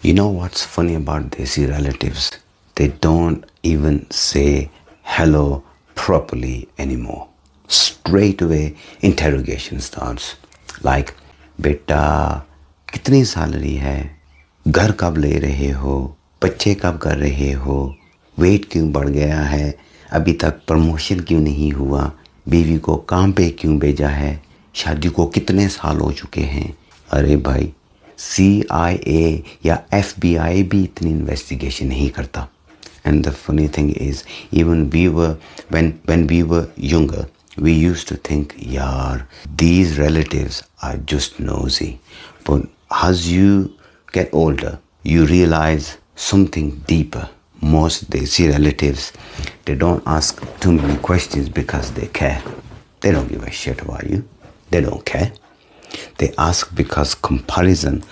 You know what's funny about Desi relatives? They don't even say hello properly anymore. Straight away, interrogation starts. Like, beta, कितनी salary है? घर कब ले रहे हो? बच्चे कब कर रहे हो? वेट क्यों बढ़ गया है? अभी तक प्रमोशन क्यों नहीं हुआ? बीवी को काम पे क्यों भेजा है? शादी को कितने साल हो चुके हैं? अरे भाई, CIA या FBI भी इतनी इन्वेस्टिगेशन नहीं करता. And the funny thing is, even when we were younger, we used to think, yaar, these relatives are just nosy. But as you get older, you realize something deeper. Most Desi relatives, they don't ask too many questions because they care. They don't give a shit about you. They don't care. They ask because comparison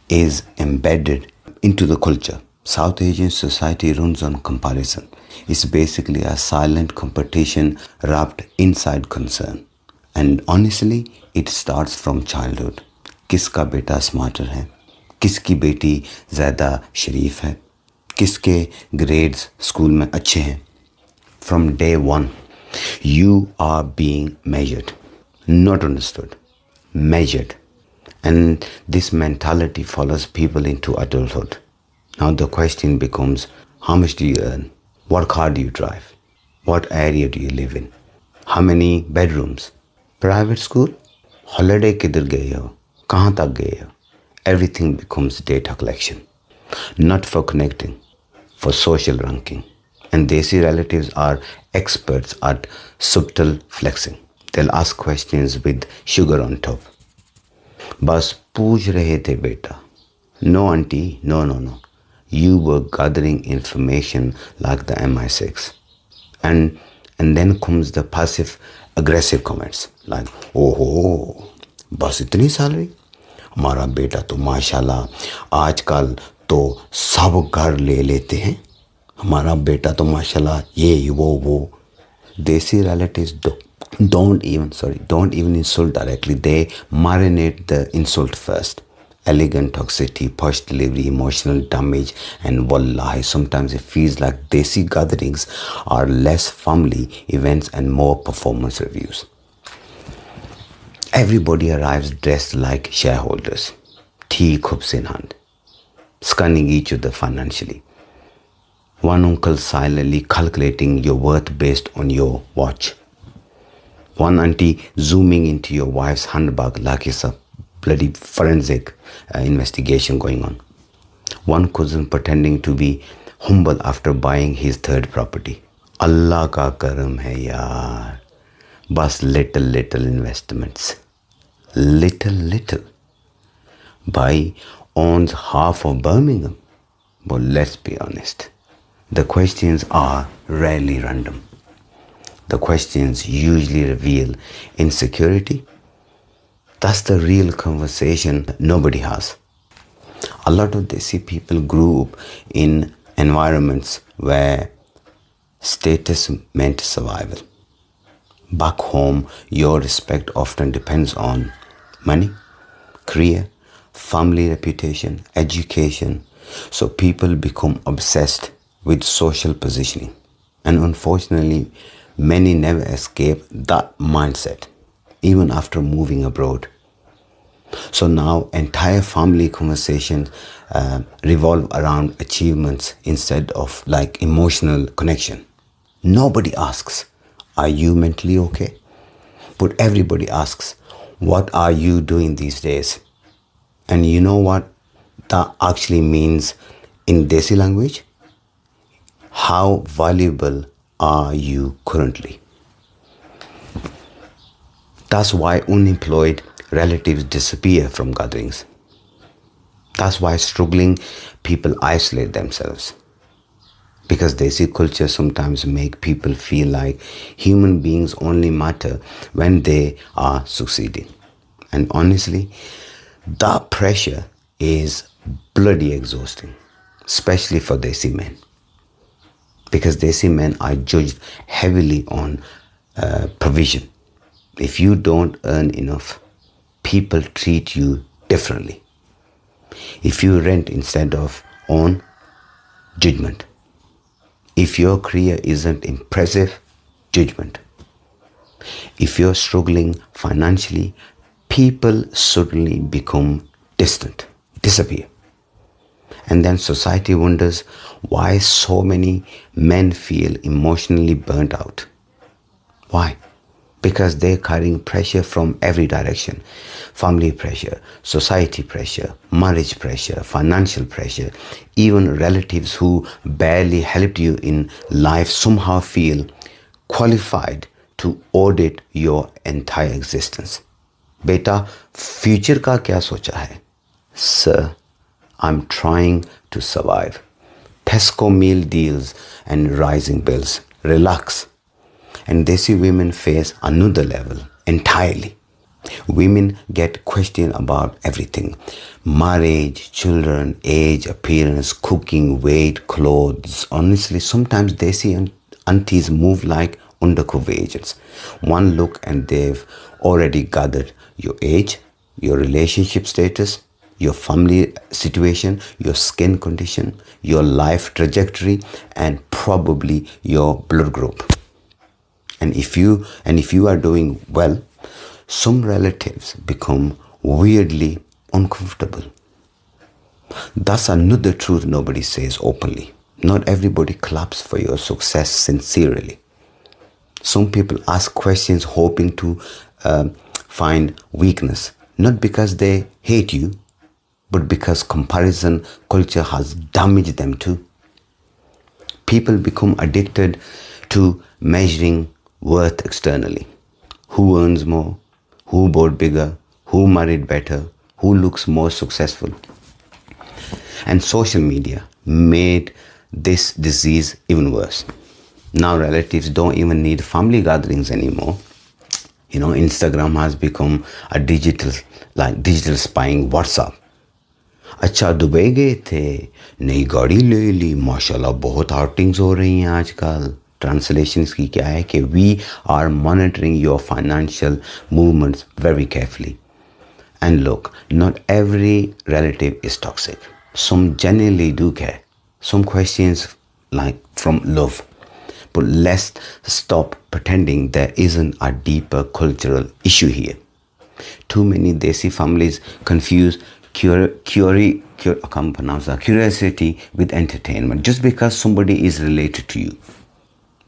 is embedded into the culture. South Asian society runs on comparison. It's basically a silent competition wrapped inside concern. And honestly, it starts from childhood. किसका बेटा smarter है? किसकी बेटी ज़्यादा शरीफ है? किसके grades school में अच्छे हैं? From day one, you are being measured, not understood. Measured. And this mentality follows people into adulthood. Now the question becomes, how much do you earn? What car do you drive? What area do you live in? How many bedrooms? Private school? Holiday किधर गए हो? कहाँ तक गए हो? Everything becomes data collection. Not for connecting, for social ranking. And Desi relatives are experts at subtle flexing. They'll ask questions with sugar on top. बस पूछ रहे थे बेटा. No auntie, no. You were gathering information like the MI6. And then comes the passive aggressive comments like, oh, बस इतनी salary? हमारा बेटा तो माशाल्लाह आजकल तो सब घर ले लेते हैं. हमारा बेटा तो माशाल्लाह ये वो. Desi relatives don't even insult directly. They marinate the insult first. Elegant toxicity, posh delivery, emotional damage, and wallahi, sometimes it feels like Desi gatherings are less family events and more performance reviews. Everybody arrives dressed like shareholders, tea cups in hand, scanning each other financially. One uncle silently calculating your worth based on your watch. One auntie zooming into your wife's handbag like it's a bloody forensic investigation going on. One cousin pretending to be humble after buying his third property. Allah ka karam hai yaar. Bas little investments. Little. Bhai owns half of Birmingham. But let's be honest. The questions are rarely random. The questions usually reveal insecurity. That's the real conversation nobody has. A lot of Desi people grew up in environments where status meant survival. Back home, your respect often depends on money, career, family reputation, education. So people become obsessed with social positioning. And unfortunately, many never escape that mindset, even after moving abroad. So now entire family conversations revolve around achievements instead of like emotional connection. Nobody asks, are you mentally okay? But everybody asks, what are you doing these days? And you know what that actually means in Desi language? How valuable are you currently? That's why unemployed relatives disappear from gatherings. That's why struggling people isolate themselves. Because Desi culture sometimes make people feel like human beings only matter when they are succeeding. And honestly, that pressure is bloody exhausting, especially for Desi men. Because Desi men are judged heavily on provision. If you don't earn enough, people treat you differently. If you rent instead of own, judgment. If your career isn't impressive, judgment. If you're struggling financially, people suddenly become distant, disappear. And then society wonders why so many men feel emotionally burnt out. Why? Because they're carrying pressure from every direction. Family pressure, society pressure, marriage pressure, financial pressure. Even relatives who barely helped you in life somehow feel qualified to audit your entire existence. Beta, future का क्या सोचा है? Sir, I'm trying to survive. Tesco meal deals and rising bills. Relax. And Desi women face another level entirely. Women get questioned about everything. Marriage, children, age, appearance, cooking, weight, clothes. Honestly, sometimes Desi aunties move like undercover agents. One look and they've already gathered your age, your relationship status, your family situation, your skin condition, your life trajectory, and probably your blood group. And if you are doing well, some relatives become weirdly uncomfortable. That's another truth nobody says openly. Not everybody claps for your success sincerely. Some people ask questions hoping to find weakness, not because they hate you, but because comparison culture has damaged them too. People become addicted to measuring worth externally. Who earns more? Who bought bigger? Who married better? Who looks more successful? And social media made this disease even worse. Now relatives don't even need family gatherings anymore. Instagram has become a digital spying WhatsApp. अच्छा Dubai गए थे, नई गाड़ी ले ली, माशाल्लाह बहुत outings हो रही हैं आजकल. Translation की क्या है कि we are monitoring your financial movements very carefully. And look, not every relative is toxic. Some genuinely do care. Some questions like from love. But let's stop pretending there isn't a deeper cultural issue here. Too many Desi families confuse curiosity with entertainment. Just because somebody is related to you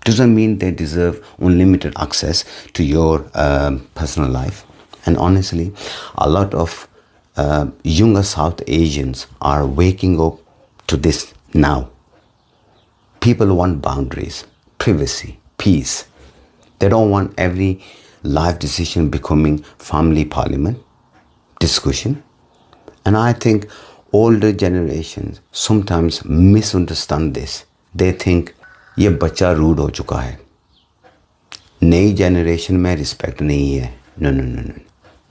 doesn't mean they deserve unlimited access to your personal life. And honestly, a lot of younger South Asians are waking up to this now. People want boundaries, privacy, peace. They don't want every life decision becoming family parliament discussion. And I think older generations sometimes misunderstand this. They think ये बच्चा rude हो चुका है, नई generation में respect नहीं है. No.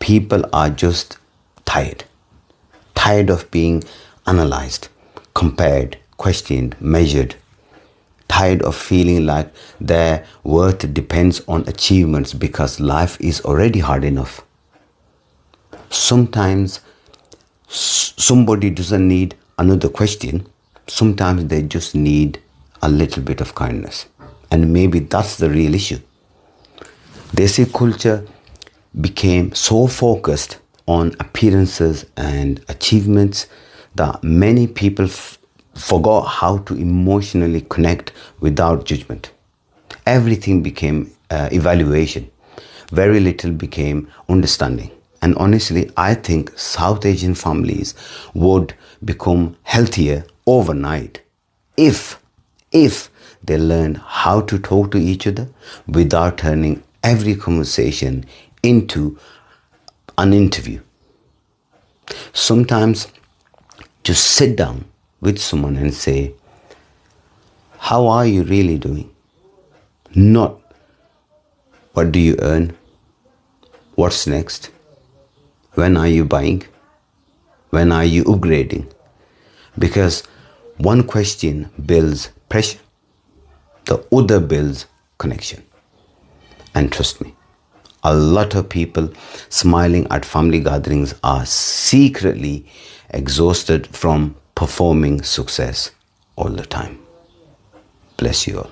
People are just tired of being analyzed, compared, questioned, measured. Tired of feeling like their worth depends on achievements because life is already hard enough. Sometimes somebody doesn't need another question. Sometimes they just need a little bit of kindness. And maybe that's the real issue. Desi culture became so focused on appearances and achievements that many people forgot how to emotionally connect without judgment. Everything became evaluation. Very little became understanding. And honestly, I think South Asian families would become healthier overnight if they learn how to talk to each other without turning every conversation into an interview. Sometimes just sit down with someone and say, how are you really doing? Not what do you earn? What's next? When are you buying? When are you upgrading? Because one question builds pressure, the other builds connection. And trust me, a lot of people smiling at family gatherings are secretly exhausted from performing success all the time. Bless you all.